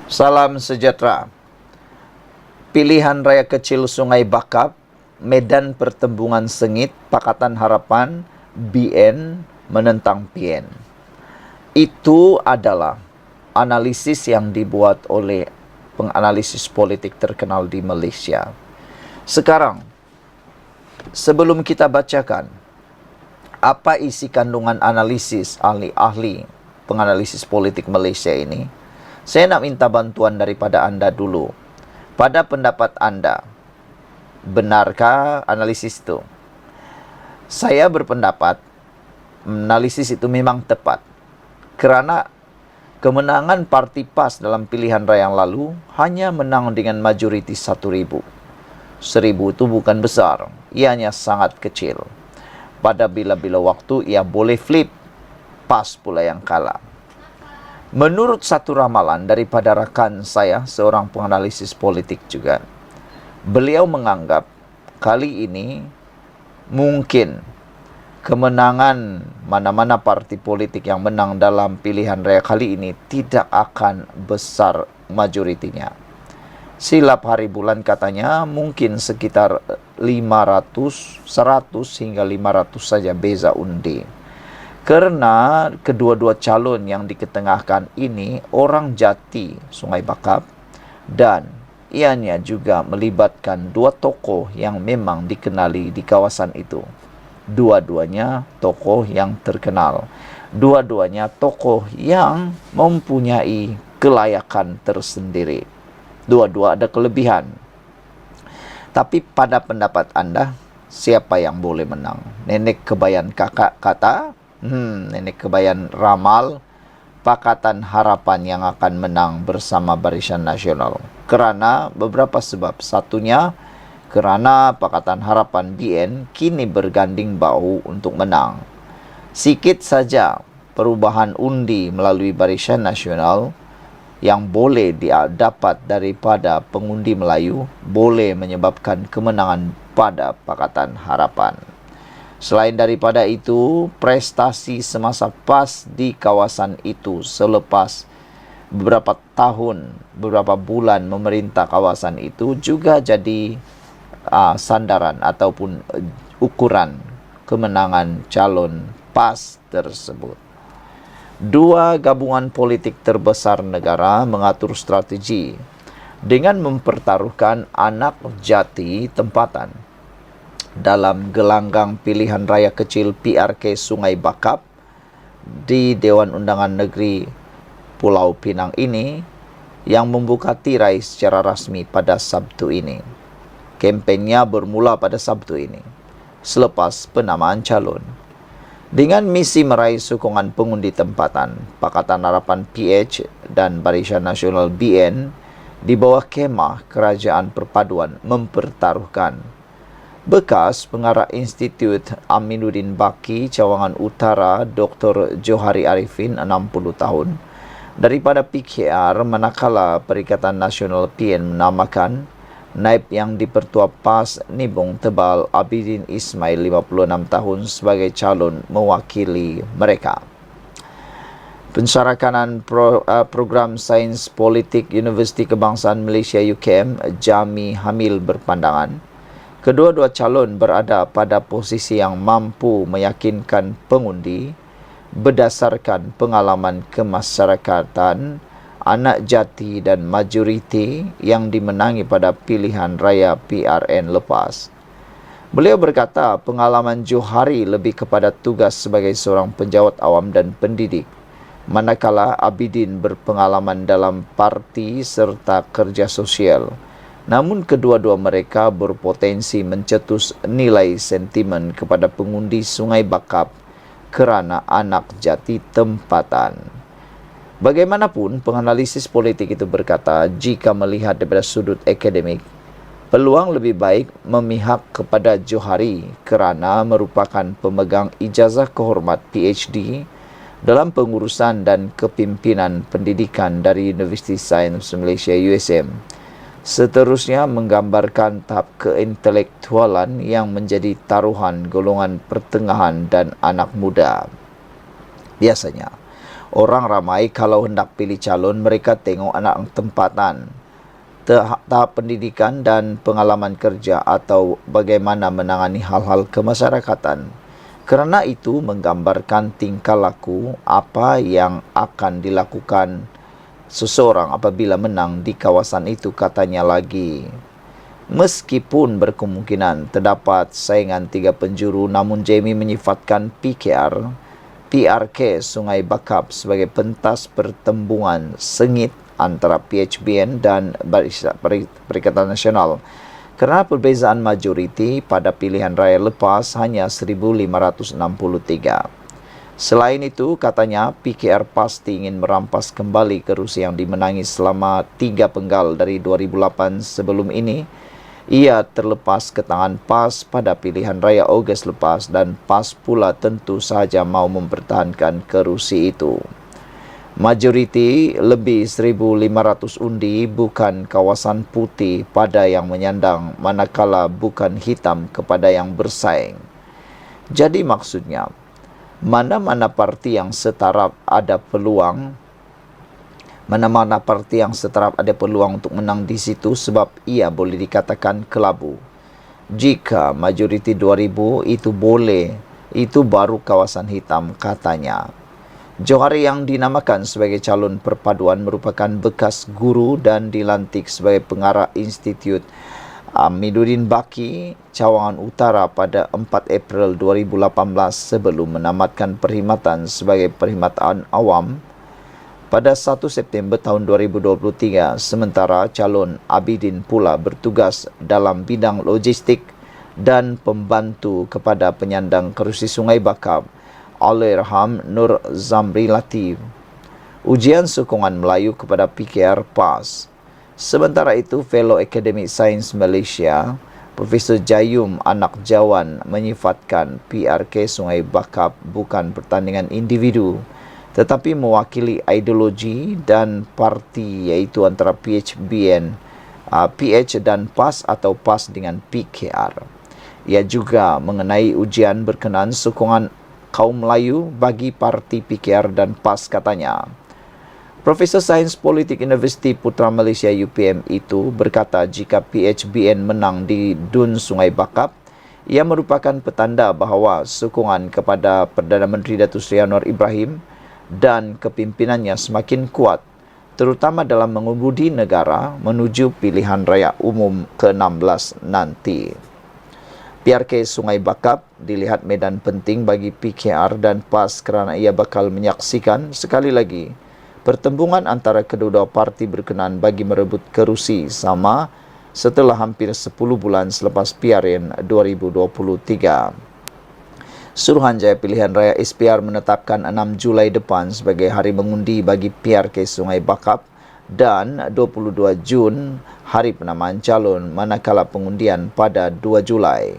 Salam sejahtera. Pilihan raya kecil Sungai Bakap, Medan Pertembungan Sengit, Pakatan Harapan, BN menentang PN. Itu adalah analisis yang dibuat oleh penganalisis politik terkenal di Malaysia. Sekarang, sebelum kita bacakan apa isi kandungan analisis ahli-ahli penganalisis politik Malaysia ini, saya nak minta bantuan daripada anda dulu. Pada pendapat anda, benarkah analisis itu? Saya berpendapat analisis itu memang tepat. Kerana kemenangan Parti PAS dalam pilihan raya yang lalu hanya menang dengan majoriti 1,000. 1,000 itu bukan besar, ianya sangat kecil. Pada bila-bila waktu ia boleh flip, PAS pula yang kalah. Menurut satu ramalan daripada rakan saya, seorang penganalisis politik juga, beliau menganggap kali ini mungkin kemenangan mana-mana parti politik yang menang dalam pilihan raya kali ini tidak akan besar majoritinya. Silap hari bulan katanya mungkin sekitar 500, 100 hingga 500 saja beza undi. Kerana kedua-dua calon yang diketengahkan ini orang jati Sungai Bakap dan ianya juga melibatkan dua tokoh yang memang dikenali di kawasan itu. Dua-duanya tokoh yang terkenal. Dua-duanya tokoh yang mempunyai kelayakan tersendiri. Dua-dua ada kelebihan. Tapi pada pendapat anda, siapa yang boleh menang? Nenek kebayan kakak kata, Nenek kebayan ramal Pakatan Harapan yang akan menang bersama Barisan Nasional. Kerana beberapa sebab. Satunya, kerana Pakatan Harapan BN kini berganding bahu untuk menang. Sikit saja perubahan undi melalui Barisan Nasional yang boleh didapat daripada pengundi Melayu boleh menyebabkan kemenangan pada Pakatan Harapan. Selain daripada itu, prestasi semasa PAS di kawasan itu selepas beberapa tahun, beberapa bulan memerintah kawasan itu juga jadi sandaran ataupun ukuran kemenangan calon PAS tersebut. Dua gabungan politik terbesar negara mengatur strategi dengan mempertaruhkan anak jati tempatan dalam gelanggang pilihan raya kecil PRK Sungai Bakap di Dewan Undangan Negeri Pulau Pinang ini yang membuka tirai secara rasmi pada Sabtu ini. Kempennya bermula pada Sabtu ini selepas penamaan calon. Dengan misi meraih sokongan pengundi tempatan, Pakatan Harapan PH dan Barisan Nasional BN di bawah kemah Kerajaan Perpaduan mempertaruhkan bekas pengarah Institut Aminuddin Baki Cawangan Utara Dr. Johari Arifin 60 tahun daripada PKR, manakala Perikatan Nasional PN menamakan naib yang dipertua PAS Nibong Tebal Abidin Ismail 56 tahun sebagai calon mewakili mereka. Pensyarakanan program Sains Politik Universiti Kebangsaan Malaysia UKM, Jami Hamil berpandangan kedua-dua calon berada pada posisi yang mampu meyakinkan pengundi berdasarkan pengalaman kemasyarakatan, anak jati dan majoriti yang dimenangi pada pilihan raya PRN lepas. Beliau berkata pengalaman Johari lebih kepada tugas sebagai seorang penjawat awam dan pendidik, manakala Abidin berpengalaman dalam parti serta kerja sosial. Namun kedua-dua mereka berpotensi mencetus nilai sentimen kepada pengundi Sungai Bakap kerana anak jati tempatan. Bagaimanapun, penganalisis politik itu berkata, jika melihat daripada sudut akademik, peluang lebih baik memihak kepada Johari kerana merupakan pemegang ijazah kehormat PhD dalam pengurusan dan kepimpinan pendidikan dari Universiti Sains Malaysia USM. Seterusnya menggambarkan tahap keintelektualan yang menjadi taruhan golongan pertengahan dan anak muda. Biasanya, Orang ramai kalau hendak pilih calon, mereka tengok anak tempatan, tahap pendidikan dan pengalaman kerja atau bagaimana menangani hal-hal kemasyarakatan. Kerana itu menggambarkan tingkah laku apa yang akan dilakukan seseorang apabila menang di kawasan itu, katanya lagi. Meskipun berkemungkinan terdapat saingan 3 penjuru, namun Jamie menyifatkan PRK Sungai Bakap sebagai pentas pertembungan sengit antara PHBN dan Perikatan Nasional. Kerana perbezaan majoriti pada pilihan raya lepas hanya 1,563. Selain itu, katanya PKR pasti ingin merampas kembali kerusi yang dimenangi selama 3 penggal dari 2008 sebelum ini. Ia terlepas ke tangan PAS pada pilihan raya Ogos lepas dan PAS pula tentu sahaja mau mempertahankan kerusi itu. Majoriti lebih 1,500 undi bukan kawasan putih pada yang menyandang, manakala bukan hitam kepada yang bersaing. Jadi maksudnya, mana-mana parti yang setaraf ada peluang untuk menang di situ sebab ia boleh dikatakan kelabu. Jika majoriti 2,000 itu boleh, itu baru kawasan hitam, katanya. Johari yang dinamakan sebagai calon perpaduan merupakan bekas guru dan dilantik sebagai pengarah Institut Amiduddin Baki, Cawangan Utara pada 4 April 2018 sebelum menamatkan perkhidmatan sebagai perkhidmatan awam pada 1 September tahun 2023, sementara calon Abidin pula bertugas dalam bidang logistik dan pembantu kepada penyandang kerusi Sungai Bakap, Allahyarham Nur Zamri Latif. Ujian sokongan Melayu kepada PKR PAS. Sementara itu, Fellow Akademik Sains Malaysia, Profesor Jayum Anak Jawan menyifatkan PRK Sungai Bakap bukan pertandingan individu, tetapi mewakili ideologi dan parti, iaitu antara PH dan PAS atau PAS dengan PKR. Ia juga mengenai ujian berkenaan sokongan kaum Melayu bagi parti PKR dan PAS, katanya. Profesor Sains Politik Universiti Putra Malaysia UPM itu berkata jika PHBN menang di Dun Sungai Bakap, ia merupakan petanda bahawa sokongan kepada Perdana Menteri Datuk Seri Anwar Ibrahim dan kepimpinannya semakin kuat, terutama dalam mengemudi negara menuju pilihan raya umum ke-16 nanti. PRK Sungai Bakap dilihat medan penting bagi PKR dan PAS kerana ia bakal menyaksikan sekali lagi pertembungan antara kedua-dua parti berkenaan bagi merebut kerusi sama setelah hampir 10 bulan selepas PRN 2023. Suruhanjaya Pilihan Raya SPR menetapkan 6 Julai depan sebagai hari mengundi bagi PRK Sungai Bakap dan 22 Jun hari penamaan calon, manakala pengundian pada 2 Julai.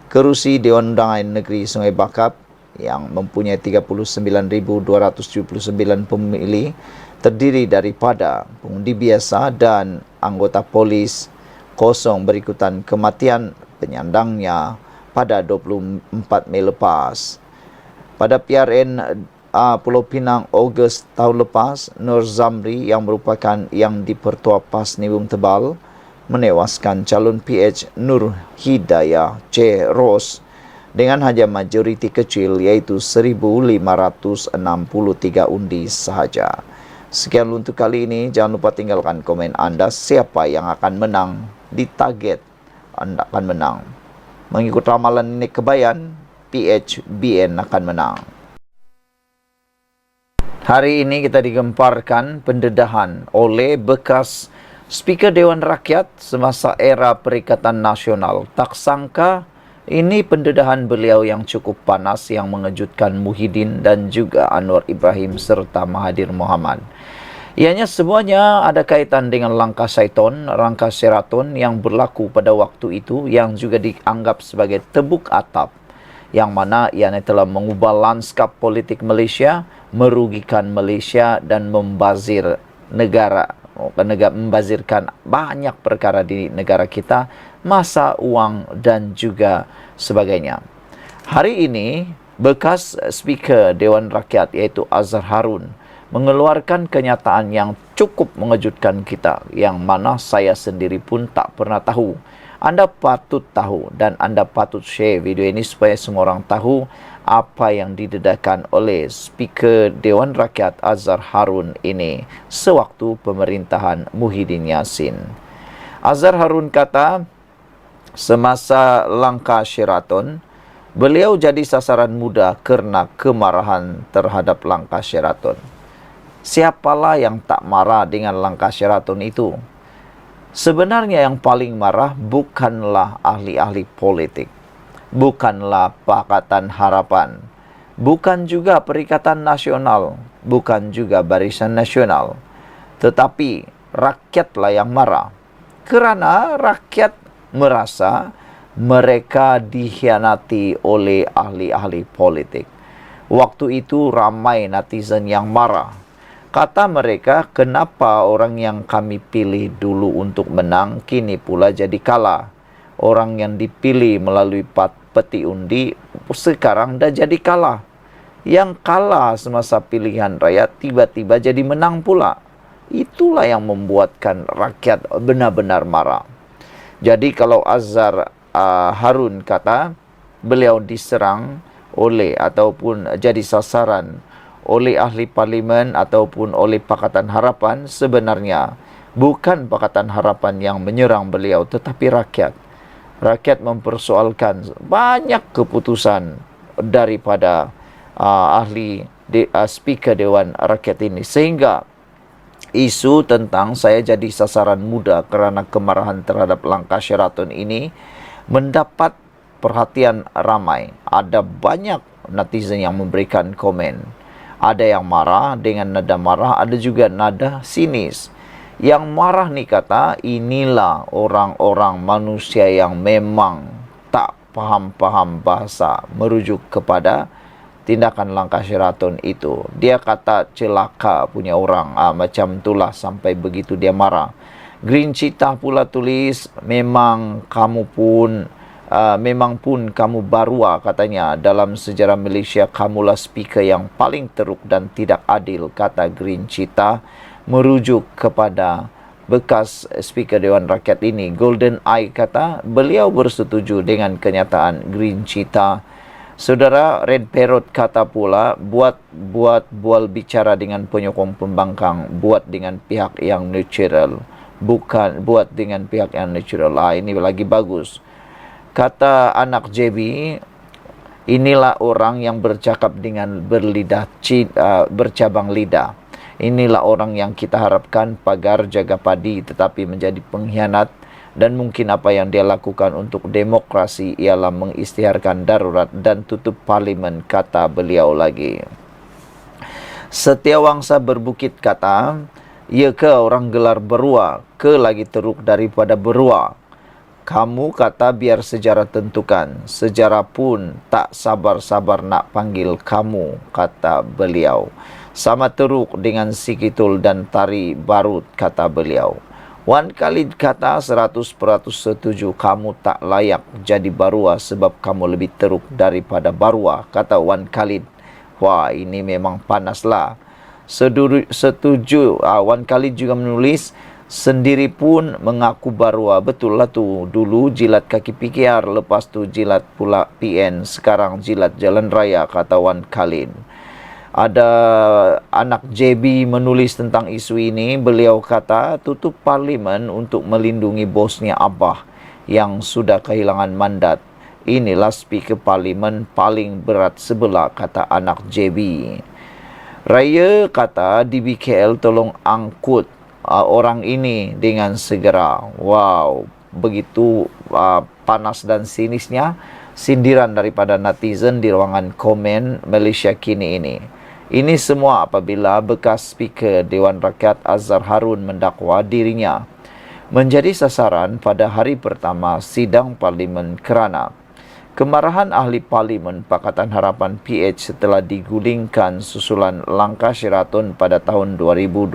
Kerusi Dewan Undangan Negeri Sungai Bakap yang mempunyai 39,279 pemilih terdiri daripada pengundi biasa dan anggota polis kosong berikutan kematian penyandangnya pada 24 Mei lepas. Pada PRN Pulau Pinang Ogos tahun lepas, Nur Zamri yang merupakan yang dipertua PAS Niwung Tebal menewaskan calon PH Nur Hidayah C. Ros dengan hanya majoriti kecil iaitu 1,563 undi sahaja. Sekian untuk kali ini. Jangan lupa tinggalkan komen anda siapa yang akan menang, ditarget anda akan menang. Mengikut ramalan Nenek Kebayan, PHBN akan menang. Hari ini kita digemparkan pendedahan oleh bekas Speaker Dewan Rakyat semasa era Perikatan Nasional. Tak sangka ini pendedahan beliau yang cukup panas yang mengejutkan Muhyiddin dan juga Anwar Ibrahim serta Mahathir Mohamad. Ianya semuanya ada kaitan dengan langkah syaitan, langkah Sheraton yang berlaku pada waktu itu yang juga dianggap sebagai tebuk atap yang mana ianya telah mengubah lanskap politik Malaysia, merugikan Malaysia dan membazir negara, membazirkan banyak perkara di negara kita, masa uang dan juga sebagainya. Hari ini Bekas Speaker Dewan Rakyat iaitu Azhar Harun mengeluarkan kenyataan yang cukup mengejutkan kita, yang mana saya sendiri pun tak pernah tahu. Anda patut tahu dan Anda patut share video ini supaya semua orang tahu apa yang didedahkan oleh Speaker Dewan Rakyat Azhar Harun ini sewaktu pemerintahan Muhyiddin Yassin. Azhar Harun kata, semasa langkah Sheraton, beliau jadi sasaran mudah kerana kemarahan terhadap langkah Sheraton. Siapalah yang tak marah dengan langkah Sheraton itu? Sebenarnya yang paling marah bukanlah ahli-ahli politik, bukanlah Pakatan Harapan, bukan juga Perikatan Nasional, bukan juga Barisan Nasional, tetapi rakyatlah yang marah. Kerana rakyat merasa mereka dikhianati oleh ahli-ahli politik. Waktu itu ramai netizen yang marah. Kata mereka, kenapa orang yang kami pilih dulu untuk menang kini pula jadi kalah? Orang yang dipilih melalui peti undi sekarang dah jadi kalah. Yang kalah semasa pilihan raya tiba-tiba jadi menang pula. Itulah yang membuatkan rakyat benar-benar marah. Jadi kalau Azhar Harun kata beliau diserang oleh ataupun jadi sasaran oleh ahli parlimen ataupun oleh Pakatan Harapan, sebenarnya bukan Pakatan Harapan yang menyerang beliau tetapi rakyat. Rakyat mempersoalkan banyak keputusan daripada Speaker Dewan Rakyat ini, sehingga isu tentang saya jadi sasaran mudah kerana kemarahan terhadap langkah Sheraton ini mendapat perhatian ramai. Ada banyak netizen yang memberikan komen. Ada yang marah dengan nada marah, ada juga nada sinis. Yang marah ni kata, inilah orang-orang manusia yang memang tak faham-faham bahasa, merujuk kepada tindakan langkah Sheraton itu. Dia kata celaka punya orang, macam itulah sampai begitu dia marah. Green Cheetah pula tulis, memang pun kamu barua, katanya, dalam sejarah Malaysia kamulah speaker yang paling teruk dan tidak adil, kata Green Cheetah, merujuk kepada bekas Speaker Dewan Rakyat ini. Golden Eye kata beliau bersetuju dengan kenyataan Green Cheetah. Saudara Red Parrot kata pula, buat bicara dengan penyokong pembangkang, buat dengan pihak yang neutral, bukan buat dengan pihak yang neutral. Ini lagi bagus. Kata anak JB, inilah orang yang bercakap dengan bercabang lidah. Inilah orang yang kita harapkan pagar jaga padi tetapi menjadi pengkhianat, dan mungkin apa yang dia lakukan untuk demokrasi ialah mengisytiharkan darurat dan tutup parlimen, kata beliau lagi. Setiawangsa Berbukit kata, ya ke orang gelar berua, ke lagi teruk daripada berua. Kamu kata biar sejarah tentukan, sejarah pun tak sabar-sabar nak panggil kamu, kata beliau. Sama teruk dengan Sikitul dan Tari Barut, kata beliau. Wan Khalid kata 100% setuju, kamu tak layak jadi barua sebab kamu lebih teruk daripada barua, kata Wan Khalid. Wah, ini memang panaslah. Setuju. Wan Khalid juga menulis, sendiri pun mengaku barua. Betul lah tu, dulu jilat kaki PKR, lepas tu jilat pula PN, sekarang jilat jalan raya, kata Wan Khalid. Ada anak JB menulis tentang isu ini. Beliau kata tutup parlimen untuk melindungi bosnya Abah yang sudah kehilangan mandat. Inilah speaker parlimen paling berat sebelah, kata anak JB. Raya kata di BKL tolong angkut orang ini dengan segera. Wow, begitu panas dan sinisnya sindiran daripada netizen di ruangan komen Malaysia Kini ini. Ini semua apabila bekas Speaker Dewan Rakyat Azhar Harun mendakwa dirinya menjadi sasaran pada hari pertama sidang parlimen kerana kemarahan ahli parlimen Pakatan Harapan PH setelah digulingkan susulan langkah Sheraton pada tahun 2020.